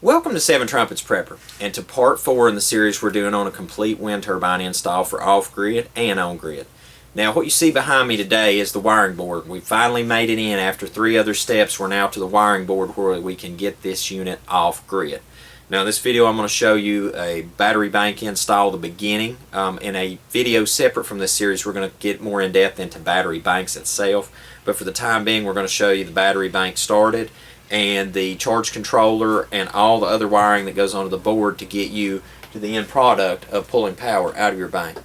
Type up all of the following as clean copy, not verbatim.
Welcome to Seven Trumpets Prepper, and to part 4 in the series we're doing on a complete wind turbine install for off-grid and on-grid. Now what you see behind me today is the wiring board. We finally made it in after 3 other steps. We're now to the wiring board where we can get this unit off-grid. Now in this video I'm going to show you a battery bank install, the beginning. In a video separate from this series we're going to get more in depth into battery banks itself, but for the time being we're going to show you the battery bank started and the charge controller and all the other wiring that goes onto the board to get you to the end product of pulling power out of your bank.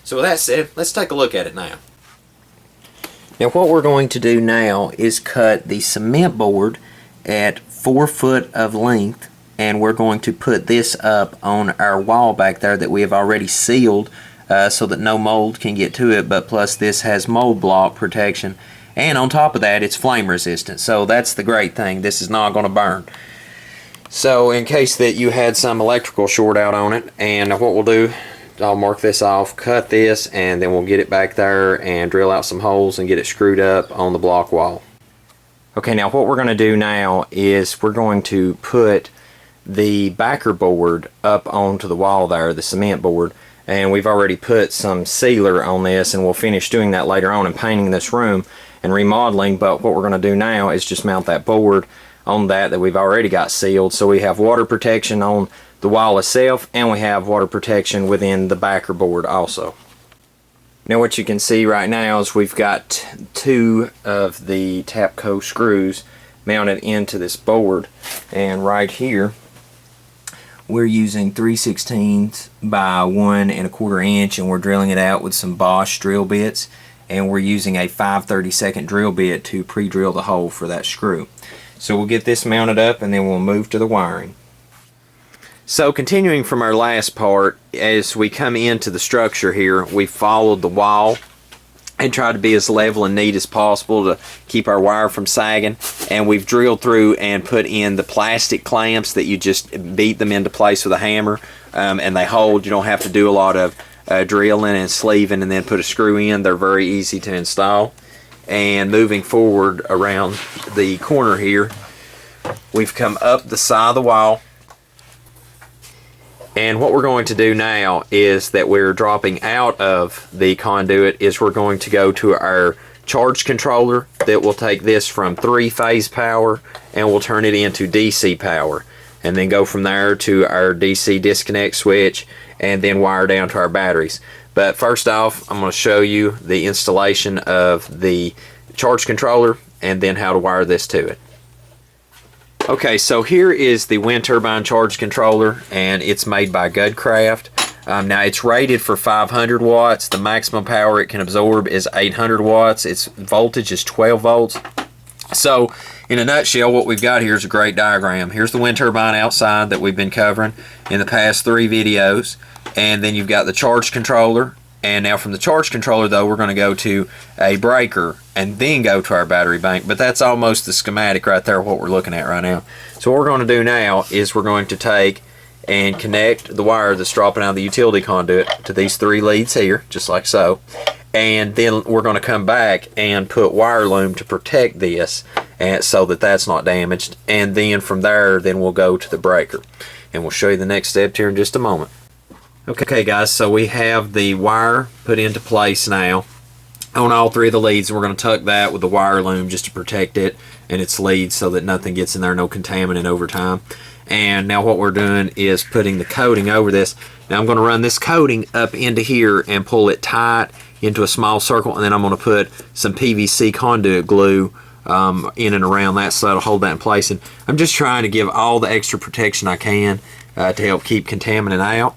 So with that said, let's take a look at it now. Now what we're going to do now is cut the cement board at 4 foot of length, and we're going to put this up on our wall back there that we have already sealed so that no mold can get to it, but plus this has mold block protection. And on top of that, it's flame resistant. So that's the great thing. This is not going to burn. So in case that you had some electrical short out on it, and what we'll do, I'll mark this off, cut this, and then we'll get it back there and drill out some holes and get it screwed up on the block wall. Okay, now what we're going to do now is we're going to put the backer board up onto the wall there, the cement board, and we've already put some sealer on this, and we'll finish doing that later on and painting this room and remodeling. But what we're going to do now is just mount that board on that we've already got sealed, so we have water protection on the wall itself and we have water protection within the backer board also. Now what you can see right now is we've got 2 of the Tapco screws mounted into this board, and right here we're using 3/16 by 1 1/4 inch, and we're drilling it out with some Bosch drill bits, and we're using a 5/32 drill bit to pre-drill the hole for that screw. So we'll get this mounted up and then we'll move to the wiring. So continuing from our last part, as we come into the structure here, we followed the wall and tried to be as level and neat as possible to keep our wire from sagging, and we've drilled through and put in the plastic clamps that you just beat them into place with a hammer, and they hold. You don't have to do a lot of drilling and sleeving and then put a screw in. They're very easy to install. And moving forward around the corner here, we've come up the side of the wall, and what we're going to do now is that we're dropping out of the conduit is we're going to go to our charge controller that will take this from 3-phase power and we'll turn it into DC power, and then go from there to our DC disconnect switch and then wire down to our batteries. But first off, I'm going to show you the installation of the charge controller and then how to wire this to it. Okay, so here is the wind turbine charge controller, and it's made by Goodcraft. Now it's rated for 500 watts. The maximum power it can absorb is 800 watts. Its voltage is 12 volts. So in a nutshell, what we've got here is a great diagram. Here's the wind turbine outside that we've been covering in the past 3 videos, and then you've got the charge controller. And now from the charge controller though, we're going to go to a breaker and then go to our battery bank, but that's almost the schematic right there, what we're looking at right now. So what we're going to do now is we're going to take and connect the wire that's dropping out of the utility conduit to these 3 leads here, just like so, and then we're going to come back and put wire loom to protect this, and so that that's not damaged, and then from there then we'll go to the breaker, and we'll show you the next step here in just a moment. Okay guys, so we have the wire put into place now on all 3 of the leads, and we're going to tuck that with the wire loom just to protect it and its leads so that nothing gets in there, no contaminant over time. And now what we're doing is putting the coating over this. Now I'm going to run this coating up into here and pull it tight into a small circle, and then I'm going to put some PVC conduit glue in and around that so it'll hold that in place. And I'm just trying to give all the extra protection I can to help keep contaminant out.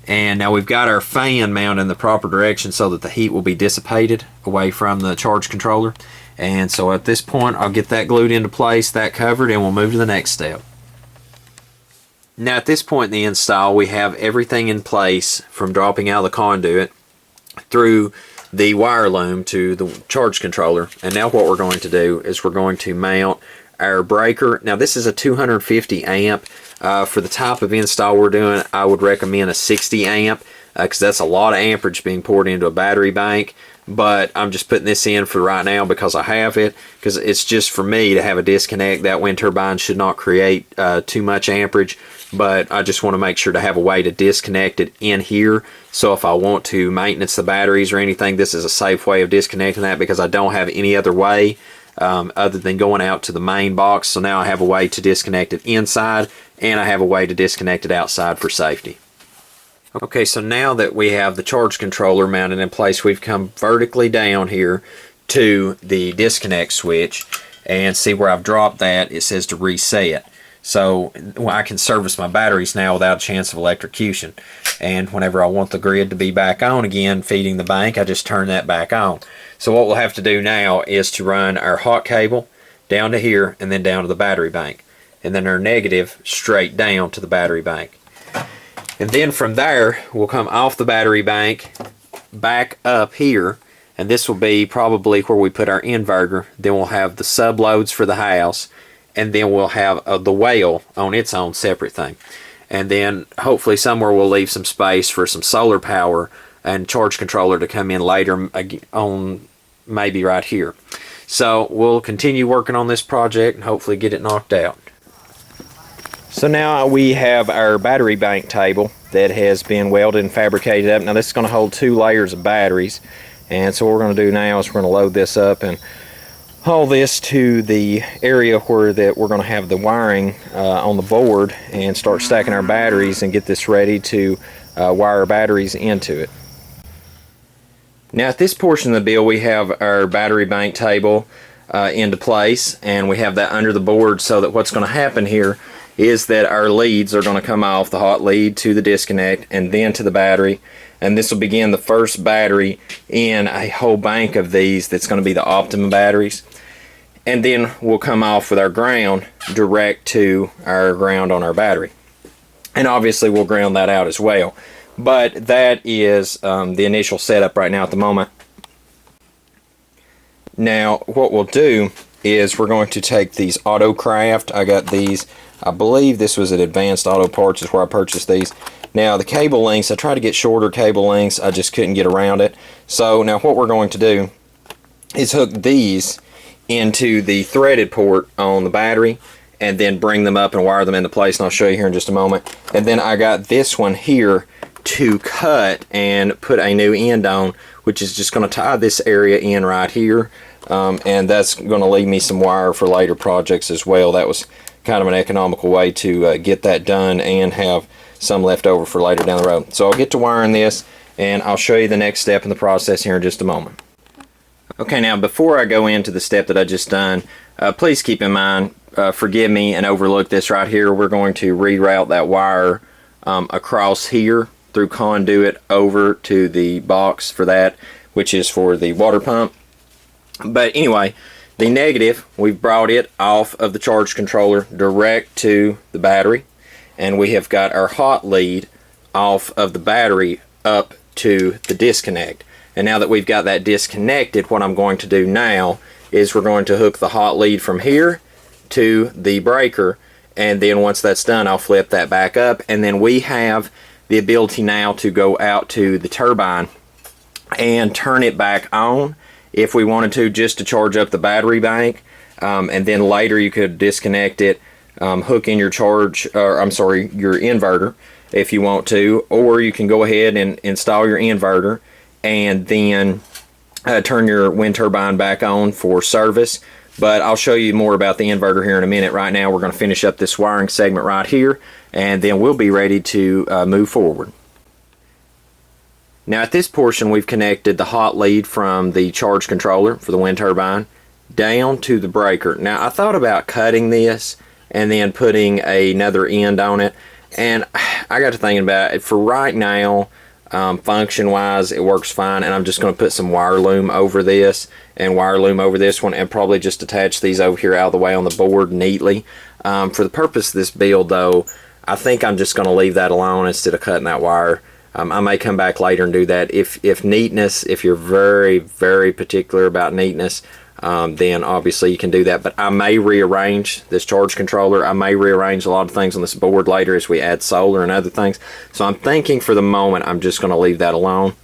And now we've got our fan mounted in the proper direction so that the heat will be dissipated away from the charge controller. And so at this point I'll get that glued into place, that covered, and we'll move to the next step. Now at this point in the install, we have everything in place from dropping out of the conduit through the wire loom to the charge controller. And now what we're going to do is we're going to mount our breaker. Now this is a 250 amp. For the type of install we're doing, I would recommend a 60 amp because that's a lot of amperage being poured into a battery bank. but I'm just putting this in for right now because I have it, because it's just for me to have a disconnect. That wind turbine should not create too much amperage, but I just want to make sure to have a way to disconnect it in here, so if I want to maintenance the batteries or anything, this is a safe way of disconnecting that, because I don't have any other way other than going out to the main box. So now I have a way to disconnect it inside, and I have a way to disconnect it outside for safety. Okay, so now that we have the charge controller mounted in place, we've come vertically down here to the disconnect switch, and see where I've dropped that, it says to reset. So I can service my batteries now without a chance of electrocution. And whenever I want the grid to be back on again, feeding the bank, I just turn that back on. So what we'll have to do now is to run our hot cable down to here, and then down to the battery bank, and then our negative straight down to the battery bank. And then from there, we'll come off the battery bank back up here, and this will be probably where we put our inverter. Then we'll have the sub loads for the house, and then we'll have the whale on its own separate thing. And then hopefully somewhere we'll leave some space for some solar power and charge controller to come in later on, maybe right here. So we'll continue working on this project and hopefully get it knocked out. So now we have our battery bank table that has been welded and fabricated up. Now this is going to hold 2 layers of batteries, and so what we're going to do now is we're going to load this up and haul this to the area where we're going to have the wiring on the board, and start stacking our batteries and get this ready to wire our batteries into it. Now at this portion of the build, we have our battery bank table into place, and we have that under the board, so that what's going to happen here is that our leads are going to come off, the hot lead to the disconnect and then to the battery, and this will begin the first battery in a whole bank of these that's going to be the optimum batteries. And then we'll come off with our ground direct to our ground on our battery, and obviously we'll ground that out as well. But that is the initial setup right now at the moment. Now what we'll do is we're going to take these Autocraft. I got these, I believe this was at Advanced Auto Parts is where I purchased these. Now the cable lengths, I tried to get shorter cable lengths, I just couldn't get around it. So now what we're going to do is hook these into the threaded port on the battery, and then bring them up and wire them into place, and I'll show you here in just a moment. And then I got this one here to cut and put a new end on, which is just going to tie this area in right here, and that's going to leave me some wire for later projects as well. That was kind of an economical way to get that done and have some left over for later down the road. So I'll get to wiring this, and I'll show you the next step in the process here in just a moment. Okay, now before I go into the step that I just done, please keep in mind, forgive me and overlook this right here. We're going to reroute that wire across here through conduit over to the box for that, which is for the water pump. But anyway, the negative, we've brought it off of the charge controller direct to the battery, and we have got our hot lead off of the battery up to the disconnect. And now that we've got that disconnected, what I'm going to do now is we're going to hook the hot lead from here to the breaker, and then once that's done, I'll flip that back up, and then we have the ability now to go out to the turbine and turn it back on if we wanted to, just to charge up the battery bank, and then later you could disconnect it, hook in your your inverter if you want to, or you can go ahead and install your inverter and then turn your wind turbine back on for service. But I'll show you more about the inverter here in a minute. Right now we're going to finish up this wiring segment right here, and then we'll be ready to move forward. Now at this portion, we've connected the hot lead from the charge controller for the wind turbine down to the breaker. Now I thought about cutting this and then putting another end on it, and I got to thinking about it. For right now, function wise it works fine, and I'm just going to put some wire loom over this and wire loom over this one, and probably just attach these over here out of the way on the board neatly. For the purpose of this build though, I think I'm just going to leave that alone instead of cutting that wire. I may come back later and do that. If neatness, if you're very, very particular about neatness, then obviously you can do that. But I may rearrange this charge controller. I may rearrange a lot of things on this board later as we add solar and other things. So I'm thinking for the moment I'm just going to leave that alone.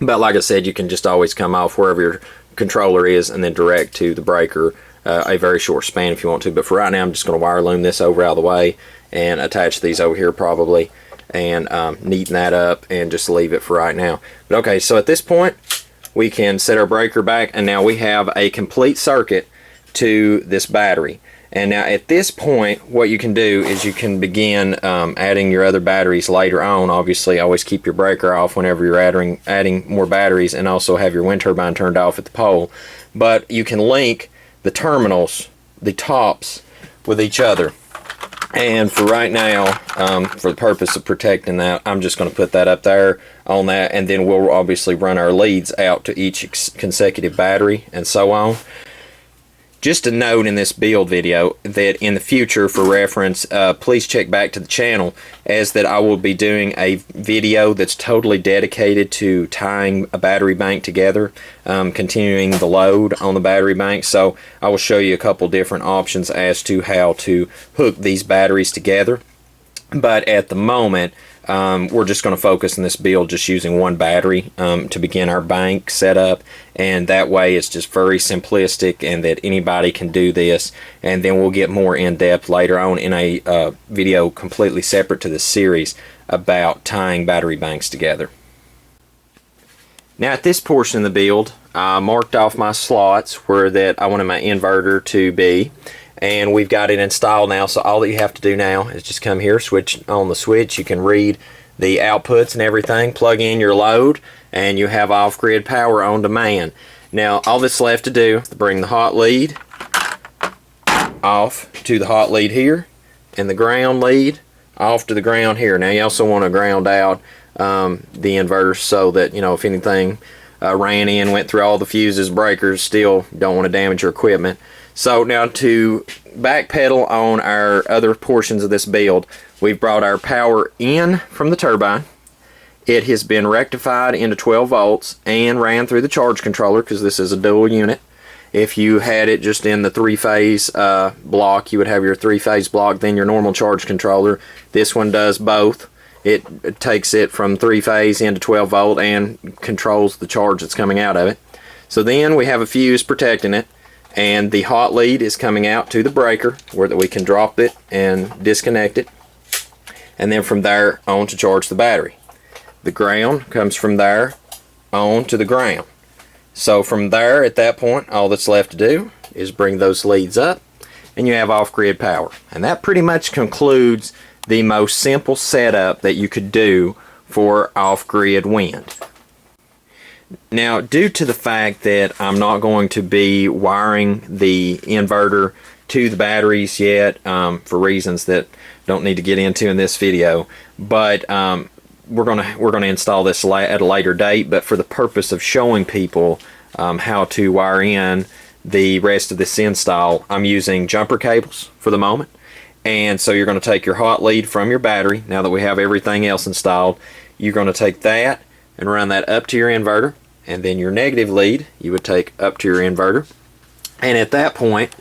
But like I said, you can just always come off wherever your controller is and then direct to the breaker, a very short span if you want to. But for right now, I'm just going to wire loom this over out of the way and attach these over here probably, and neaten that up and just leave it for right now. But okay, so at this point we can set our breaker back, and now we have a complete circuit to this battery. And now at this point, what you can do is you can begin adding your other batteries later on. Obviously, always keep your breaker off whenever you're adding more batteries, and also have your wind turbine turned off at the pole. But you can link the terminals, the tops, with each other. And for right now, for the purpose of protecting that, I'm just going to put that up there on that, and then we'll obviously run our leads out to each consecutive battery and so on. Just a note in this build video that in the future, for reference, please check back to the channel, as that I will be doing a video that's totally dedicated to tying a battery bank together, continuing the load on the battery bank. So I will show you a couple different options as to how to hook these batteries together. But at the moment, we're just going to focus in this build just using one battery to begin our bank setup, and that way it's just very simplistic and that anybody can do this. And then we'll get more in-depth later on in a video completely separate to this series about tying battery banks together. Now at this portion of the build, I marked off my slots where that I wanted my inverter to be, and we've got it installed now. So all that you have to do now is just come here, switch on the switch. You can read the outputs and everything, plug in your load, and you have off-grid power on demand. Now all that's left to do is bring the hot lead off to the hot lead here, and the ground lead off to the ground here. Now you also want to ground out the inverter so that, you know, if anything ran in, went through all the fuses, breakers, still don't want to damage your equipment. So now to backpedal on our other portions of this build, we've brought our power in from the turbine. It has been rectified into 12 volts and ran through the charge controller, because this is a dual unit. If you had it just in the three-phase block, you would have your three-phase block, then your normal charge controller. This one does both. It takes it from three-phase into 12 volt and controls the charge that's coming out of it. So then we have a fuse protecting it, and the hot lead is coming out to the breaker where that we can drop it and disconnect it, and then from there on to charge the battery. The ground comes from there on to the ground. So from there, at that point, all that's left to do is bring those leads up, and you have off-grid power. And that pretty much concludes the most simple setup that you could do for off-grid wind. Now, due to the fact that I'm not going to be wiring the inverter to the batteries yet, for reasons that don't need to get into in this video, but we're gonna install this at a later date. But for the purpose of showing people how to wire in the rest of this install, I'm using jumper cables for the moment. And so you're going to take your hot lead from your battery. Now that we have everything else installed, you're going to take that and run that up to your inverter, and then your negative lead you would take up to your inverter. And at that point,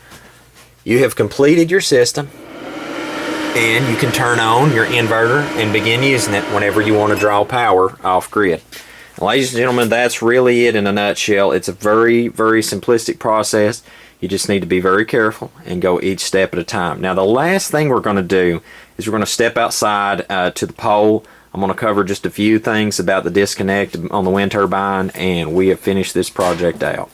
you have completed your system, and you can turn on your inverter and begin using it whenever you want to draw power off grid. Ladies and gentlemen, that's really it in a nutshell. It's a very, very simplistic process. You just need to be very careful and go each step at a time. Now, the last thing we're going to do is we're going to step outside to the pole. I'm going to cover just a few things about the disconnect on the wind turbine, and we have finished this project out.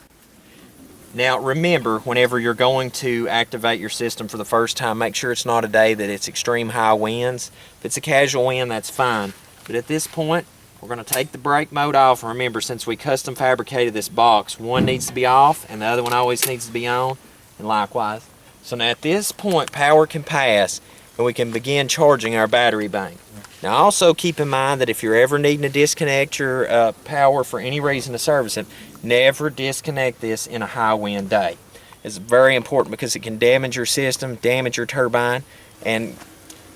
Now, remember, whenever you're going to activate your system for the first time, make sure it's not a day that it's extreme high winds. If it's a casual wind, that's fine. But at this point, we're going to take the brake mode off. And remember, since we custom fabricated this box, one needs to be off and the other one always needs to be on, and likewise. So now at this point, power can pass and we can begin charging our battery bank. Now also keep in mind that if you're ever needing to disconnect your power for any reason to service it, never disconnect this in a high wind day. It's very important because it can damage your system, damage your turbine, and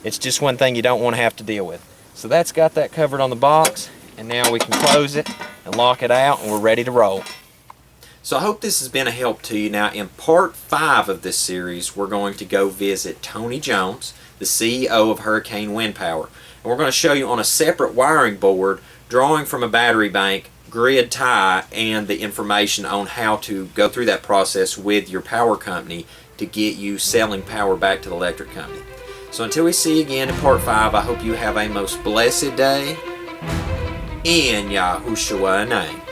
it's just one thing you don't want to have to deal with. So that's got that covered on the box, and now we can close it and lock it out, and we're ready to roll. So I hope this has been a help to you. Now in part 5 of this series, we're going to go visit Tony Jones, the CEO of Hurricane Wind Power. And we're going to show you on a separate wiring board, drawing from a battery bank, grid tie and the information on how to go through that process with your power company to get you selling power back to the electric company. So until we see you again in part 5, I hope you have a most blessed day in Yahushua's name.